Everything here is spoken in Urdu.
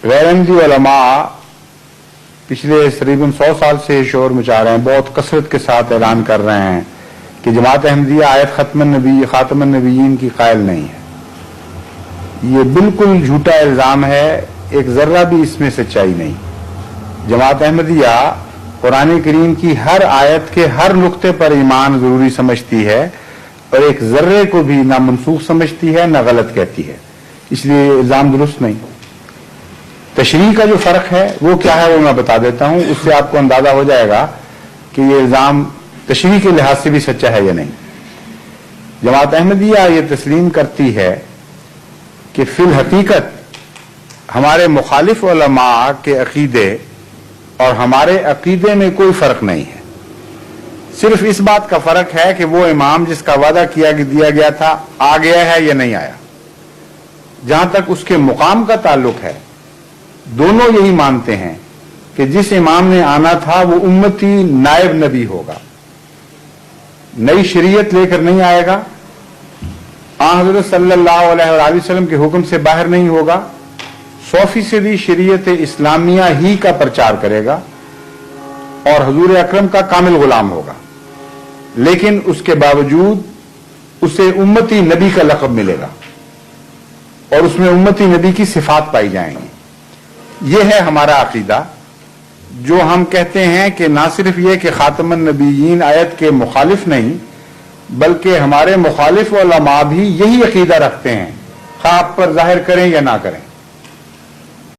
غیر احمدی علماء پچھلے تقریباً 100 سال سے شور مچا رہے ہیں، بہت کثرت کے ساتھ اعلان کر رہے ہیں کہ جماعت احمدیہ آیت خاتم النبیین کی قائل نہیں ہے۔ یہ بالکل جھوٹا الزام ہے، ایک ذرہ بھی اس میں سچائی نہیں۔ جماعت احمدیہ قرآن کریم کی ہر آیت کے ہر نقطے پر ایمان ضروری سمجھتی ہے اور ایک ذرے کو بھی نہ منسوخ سمجھتی ہے نہ غلط کہتی ہے، اس لیے یہ الزام درست نہیں۔ تشریح کا جو فرق ہے وہ کیا ہے وہ میں بتا دیتا ہوں، اس سے آپ کو اندازہ ہو جائے گا کہ یہ الزام تشریح کے لحاظ سے بھی سچا ہے یا نہیں۔ جماعت احمدیہ یہ تسلیم کرتی ہے کہ فی الحقیقت ہمارے مخالف علماء کے عقیدے اور ہمارے عقیدے میں کوئی فرق نہیں ہے، صرف اس بات کا فرق ہے کہ وہ امام جس کا وعدہ دیا گیا تھا آ گیا ہے یا نہیں آیا۔ جہاں تک اس کے مقام کا تعلق ہے، دونوں یہی مانتے ہیں کہ جس امام نے آنا تھا وہ امتی نائب نبی ہوگا، نئی شریعت لے کر نہیں آئے گا، حضرت صلی اللہ علیہ وآلہ وسلم کے حکم سے باہر نہیں ہوگا، 100% شریعت اسلامیہ ہی کا پرچار کرے گا اور حضور اکرم کا کامل غلام ہوگا، لیکن اس کے باوجود اسے امتی نبی کا لقب ملے گا اور اس میں امتی نبی کی صفات پائی جائیں گی۔ یہ ہے ہمارا عقیدہ، جو ہم کہتے ہیں کہ نہ صرف یہ کہ خاتم النبیین آیت کے مخالف نہیں، بلکہ ہمارے مخالف علماء بھی یہی عقیدہ رکھتے ہیں، خواہ آپ پر ظاہر کریں یا نہ کریں۔